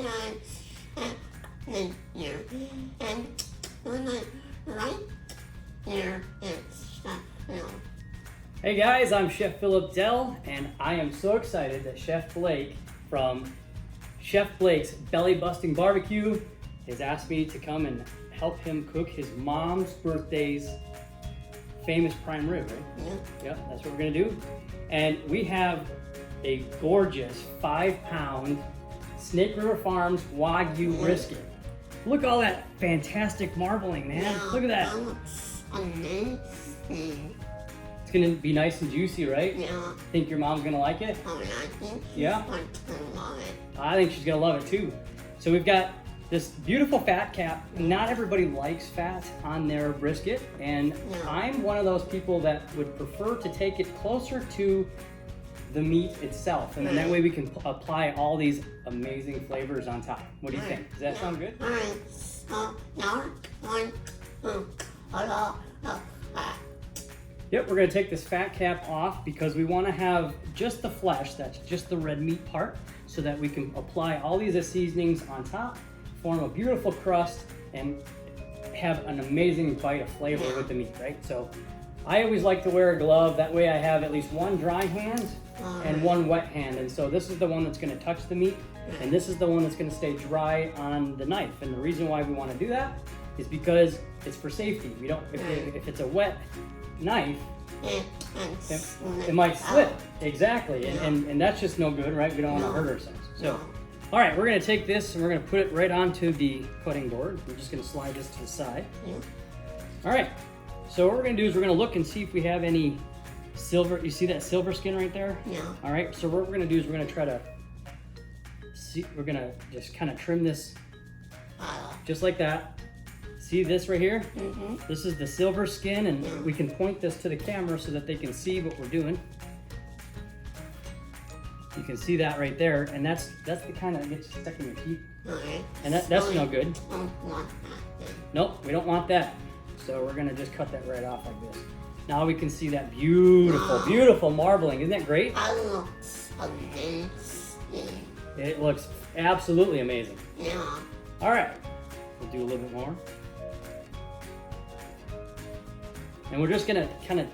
and here, and right here is Hey guys, I'm Chef Philip Dell, and I am so excited that Chef Blake from Chef Blake's Belly Busting Barbecue has asked me to come and help him cook his mom's birthday's famous prime rib, right? Yeah. Yep, that's what we're gonna do. And we have a gorgeous 5-pound Snake River Farms Wagyu brisket. Look at all that fantastic marbling, man. Yeah, Look at that. amazing. It's gonna be nice and juicy, right? Yeah. Think your mom's gonna like it? Oh, yeah, I think Yeah? I'm gonna love it. I think she's gonna love it too. So we've got this beautiful fat cap. Not everybody likes fat on their brisket, and I'm one of those people that would prefer to take it closer to the meat itself, and then that way we can apply all these amazing flavors on top. What do you think? Does that sound good? All right. Now, Yep, we're gonna take this fat cap off because we wanna have just the flesh, that's just the red meat part, so that we can apply all these seasonings on top, form a beautiful crust, and have an amazing bite of flavor with the meat, right? So I always like to wear a glove, that way I have at least one dry hand and one wet hand. And so this is the one that's gonna touch the meat, and this is the one that's gonna stay dry on the knife. And the reason why we wanna do that is because it's for safety. We don't, if it's a wet knife, it might slip. Exactly, and that's just no good, right? We don't wanna hurt ourselves. So, all right, we're gonna take this and we're gonna put it right onto the cutting board. We're just gonna slide this to the side. All right, so what we're gonna do is we're gonna look and see if we have any silver. You see that silver skin right there? Yeah. All right, so what we're gonna do is we're gonna try to see, we're gonna just kind of trim this just like that. See this right here? This is the silver skin, and we can point this to the camera so that they can see what we're doing. You can see that right there, and that's the kind that gets stuck in your teeth. And that's no good. Nope, we don't want that. So we're gonna just cut that right off like this. Now we can see that beautiful, beautiful marbling. Isn't that great? It looks absolutely amazing. Yeah. All right, we'll do a little bit more. And we're just gonna kind of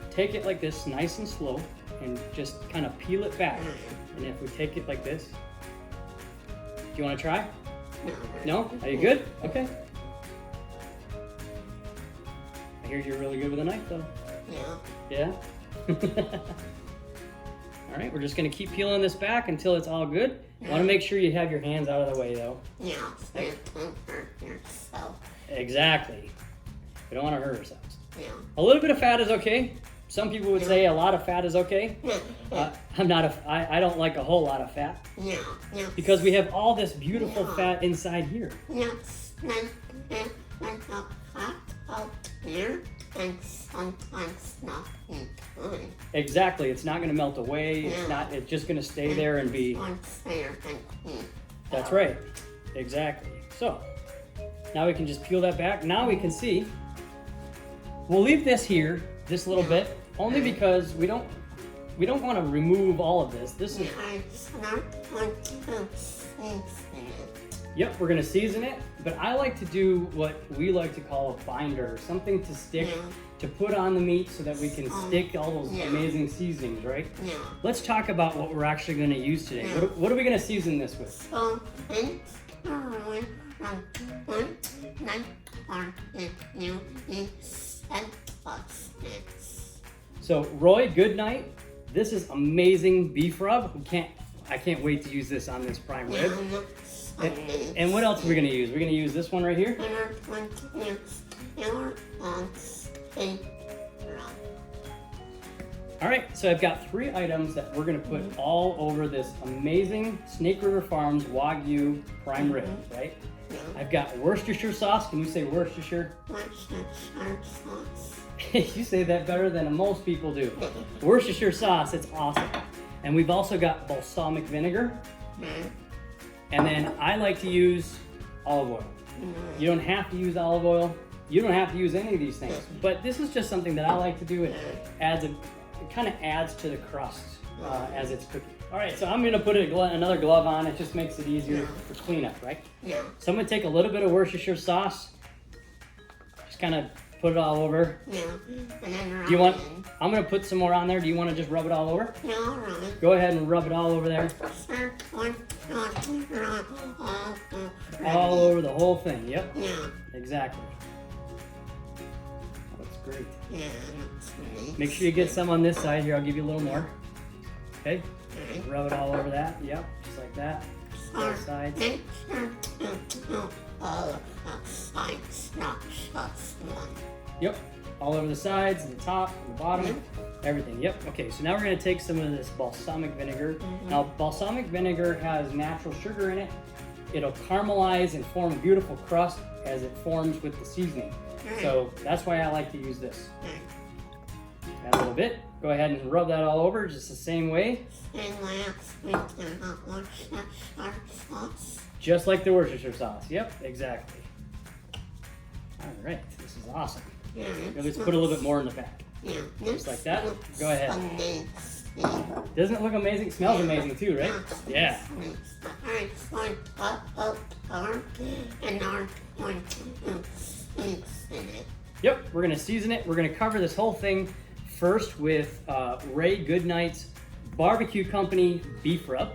take it like this, nice and slow, and just kind of peel it back. And if we take it like this, do you wanna try? No? Are you good? Okay. I hear you're really good with a knife though. Yeah. Yeah? All right, we're just gonna keep peeling this back until it's all good. You wanna make sure you have your hands out of the way though. Yeah. So you can't hurt yourself. Exactly. We don't wanna hurt ourselves. Yeah. A little bit of fat is okay. Some people would say a lot of fat is okay. I don't like a whole lot of fat. Yeah. Yeah. Because we have all this beautiful fat inside here. Yeah. And the fat out here, and sometimes not included. Exactly. It's not gonna melt away. It's not. It's just gonna stay there and be. That's right. Exactly. So now we can just peel that back. Now we can see. We'll leave this here, this little bit, only because we don't want to remove all of this. This is. Yep, we're gonna season it, but I like to do what we like to call a binder, something to stick, to put on the meat so that we can stick all those amazing seasonings, right? Yeah. Let's talk about what we're actually gonna use today. What are we gonna season this with? So Roy, good night. This is amazing beef rub. I can't wait to use this on this prime rib. And what else are we gonna use? We're gonna use this one right here. All right, so I've got 3 items that we're gonna put all over this amazing Snake River Farms Wagyu prime rib, right? I've got Worcestershire sauce. Can you say Worcestershire? Worcestershire sauce. You say that better than most people do. Worcestershire sauce, it's awesome. And we've also got balsamic vinegar. And then I like to use olive oil. You don't have to use olive oil. You don't have to use any of these things. But this is just something that I like to do. It kind of adds to the crust as it's cooking. All right, so I'm gonna put another glove on. It just makes it easier for cleanup, right? Yeah. So I'm gonna take a little bit of Worcestershire sauce, just kind of put it all over. Yeah. And then Do you want? rub it in. I'm gonna put some more on there. Do you want to just rub it all over? Yeah, I'll rub it. Go ahead and rub it all over there. All over the whole thing. Yep. Yeah. Exactly. That's great. Yeah, that's nice. Make sure you get some on this side here. I'll give you a little more. Okay. Alright. Rub it all over that. Yep. Just like that. Both sides. Make sure to do all of the sides, not just one. Yep. All over the sides, and the top, and the bottom, everything. Yep. Okay, so now we're going to take some of this balsamic vinegar. Now, balsamic vinegar has natural sugar in it. It'll caramelize and form a beautiful crust as it forms with the seasoning. So that's why I like to use this. Add a little bit. Go ahead and rub that all over just the same way. And last, we can Worcestershire sauce. Just like the Worcestershire sauce. Yep, exactly. All right, this is awesome. Yeah, Let's put a little bit more in the back. Yeah, Just like that. Go ahead. Amazing. Doesn't it look amazing? Smells amazing too, right? Yeah. Alright, so I put our and our going to season it. Yep, we're gonna season it. We're gonna cover this whole thing first with Ray Goodnight's Barbecue Company beef rub,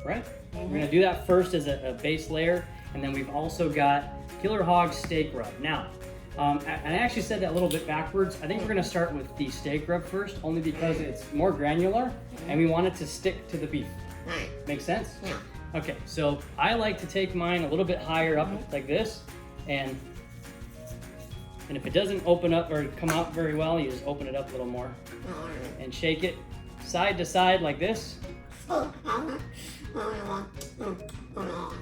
right? We're gonna do that first as a base layer, and then we've also got Killer Hog steak rub. Now, and I actually said that a little bit backwards. I think we're gonna start with the steak rub first, only because it's more granular, and we want it to stick to the beef. Right. Make sense? Yeah. Okay, so I like to take mine a little bit higher up like this, and if it doesn't open up or come out very well, you just open it up a little more Alright. and shake it side to side like this. So how much do we want to put on?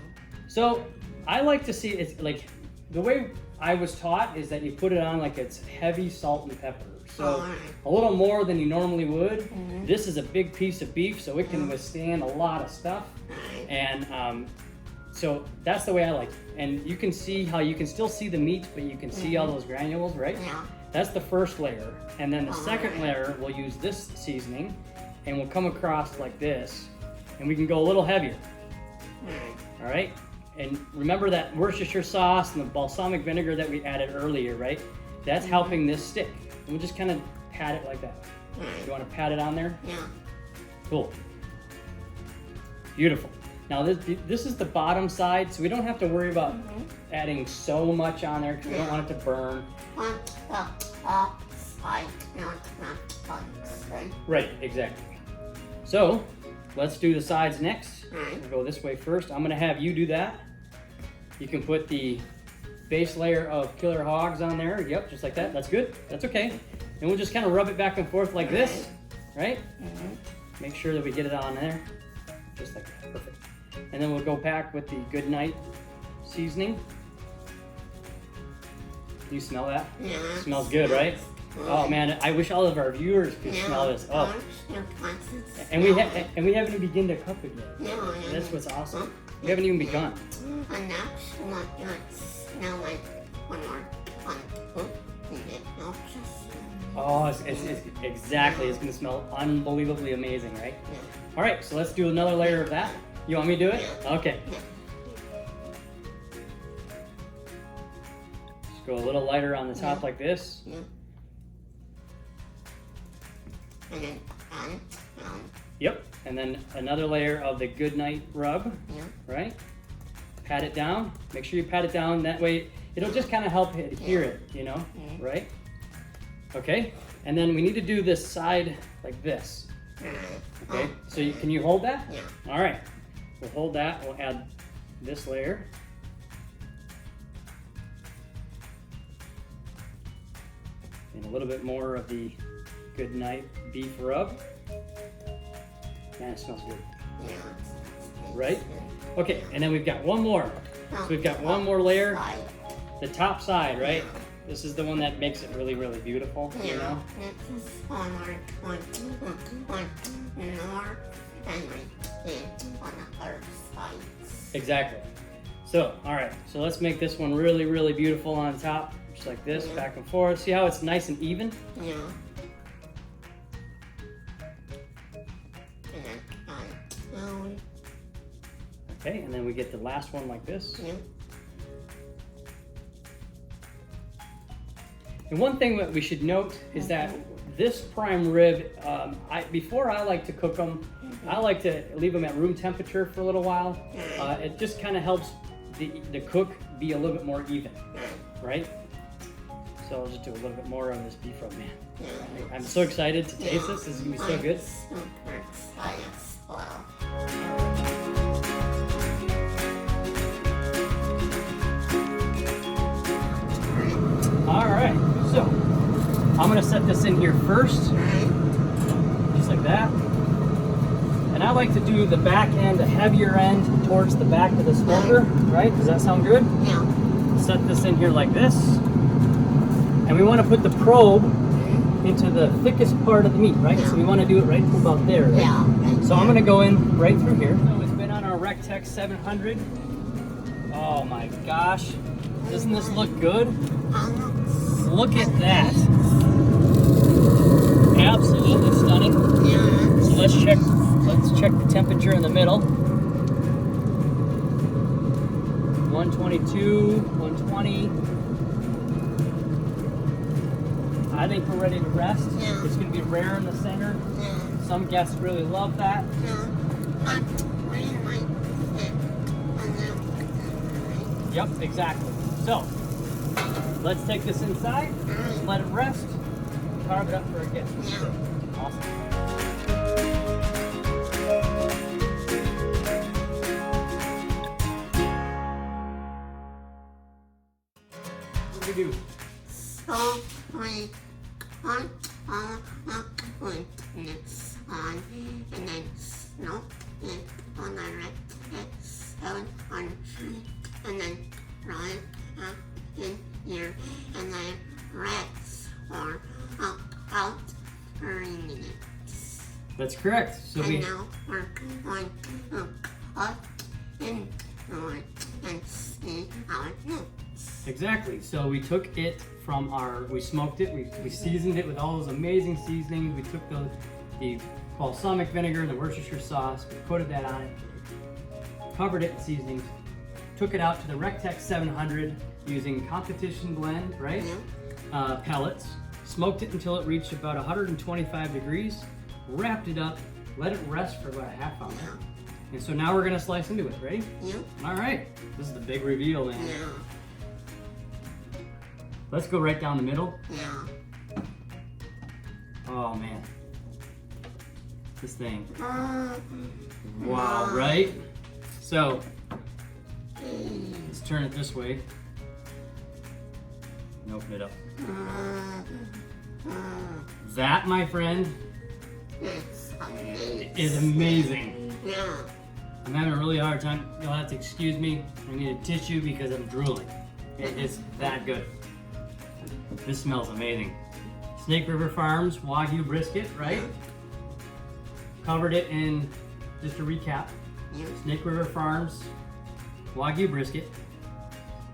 So I like to see it's like the way I was taught is that you put it on like it's heavy salt and pepper. So Alright. a little more than you normally would. This is a big piece of beef, so it can withstand a lot of stuff. Alright. And so that's the way I like it. And you can see how you can still see the meat, but you can see all those granules, right? Yeah. That's the first layer. And then the second layer, we'll use this seasoning, and we'll come across like this, and we can go a little heavier, Alright. all right? And remember that Worcestershire sauce and the balsamic vinegar that we added earlier, right? That's helping this stick. And we'll just kind of pat it like that. You want to pat it on there? Yeah. Cool. Beautiful. Now this is the bottom side, so we don't have to worry about adding so much on there because we don't want it to burn. On the top side, not the side. Right, exactly. So let's do the sides next. Alright. We'll go this way first. I'm gonna have you do that. You can put the base layer of Killer Hogs on there. Yep, just like that. That's good. That's okay. And we'll just kind of rub it back and forth like this, right? Make sure that we get it on there, just like that. Perfect. And then we'll go back with the Goodnight seasoning. You smell that? Yeah. Smells good, right? Oh man, I wish all of our viewers could smell this. Oh, and we haven't even begun to cook it yet. No, That's what's awesome. We haven't even begun. And that's what it smell like when we're on cooking it, not just. Oh, it's exactly. It's gonna smell unbelievably amazing, right? Yeah. All right, so let's do another layer of that. You want me to do it? Okay. Yeah. Just go a little lighter on the top like this. Yeah. And then Yep. And then another layer of the Goodnight rub, yeah. right? Pat it down. Make sure you pat it down. That way, it'll just kind of help adhere it, you know, right? Okay. And then we need to do this side like this. Okay. So can you hold that? Yeah. All right. We'll hold that. We'll add this layer. And a little bit more of the Goodnight beef rub. Man, it smells good. Yeah. Right? Okay, and then we've got one more. So we've got one more layer. The top side, right? This is the one that makes it really, really beautiful, you know? This is on our 21 north and on the other side. Exactly. So, all right. So let's make this one really, really beautiful on top. Just like this, back and forth. See how it's nice and even? Yeah. And then Okay, and then we get the last one like this. Yeah. And one thing that we should note is that this prime rib, before I like to cook them, I like to leave them at room temperature for a little while. It just kind of helps the cook be a little bit more even, right? So I'll just do a little bit more on this beef rub, man. I'm so excited to taste this. This is gonna be so good. Super excited as well. All right, so I'm gonna set this in here first, just like that. And I like to do the back end, the heavier end, towards the back of the smoker, right? Does that sound good? Yeah. Set this in here like this. And we want to put the probe into the thickest part of the meat, right? So we want to do it right to about there, right? Yeah. So I'm going to go in right through here. So it's been on our RecTech 700. Oh my gosh. Doesn't this look good? Look at that. Absolutely stunning. Yeah. So let's check the temperature in the middle. 122, 120. I think we're ready to rest. Yeah. It's going to be rare in the center. Yeah. Some guests really love that. Yep, exactly. So, let's take this inside, let it rest, carve it up for a guest. Awesome. What do we do? So we put all the goodness on and then smoke it on the RecTech 700 and then fry it up in here and then rest for about 30 minutes. That's correct. So And now we're going to cut into it and see how it looks. Exactly. So we took it from we smoked it, we seasoned it with all those amazing seasonings. We took the balsamic vinegar and the Worcestershire sauce, we put that on it, covered it in seasonings, took it out to the RecTech 700 using competition blend, right? Yeah. Pellets, smoked it until it reached about 125 degrees, wrapped it up, let it rest for about a half hour. Yeah. And so now we're gonna slice into it, ready? Yeah. All right, this is the big reveal, man. Yeah. Let's go right down the middle. Yeah. Oh man. This thing. Wow. Wow, right? So, let's turn it this way and open it up. That, my friend, It's amazing. is amazing. Yeah. I'm having a really hard time. You'll have to excuse me. I need a tissue because I'm drooling. It is that good. This smells amazing. Snake River Farms Wagyu brisket, right? Covered it in, just to recap, Yeah. Snake River Farms Wagyu brisket.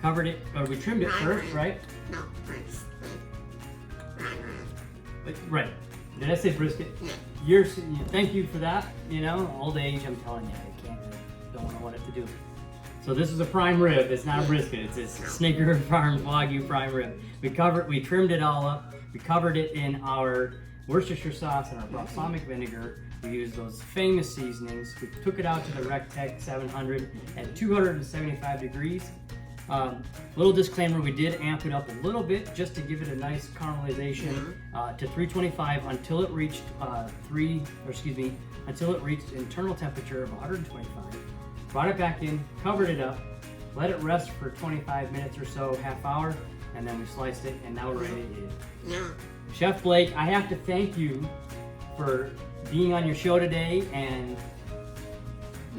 Covered it, or we trimmed it first, right? No, first. Right. Did I say brisket? Yeah. Thank you for that. You know, old age, I'm telling you, I can't, don't know what to do. So this is a prime rib. It's not a brisket. It's Snake River Farms Wagyu prime rib. We trimmed it all up. We covered it in our Worcestershire sauce and our balsamic vinegar. We used those famous seasonings. We took it out to the RecTech 700 at 275 degrees. Little disclaimer, we did amp it up a little bit just to give it a nice caramelization to 325 until it reached until it reached internal temperature of 125. Brought it back in, covered it up, let it rest for 25 minutes or so, half hour, and then we sliced it, and now we're ready to eat it. Yeah. Chef Blake, I have to thank you for being on your show today and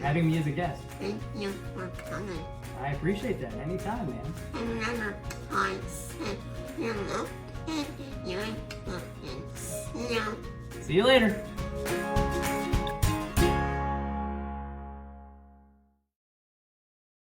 having me as a guest. Thank you for coming. I appreciate that. Anytime, man. Remember, I said you look at your cooking. Yeah. See you later.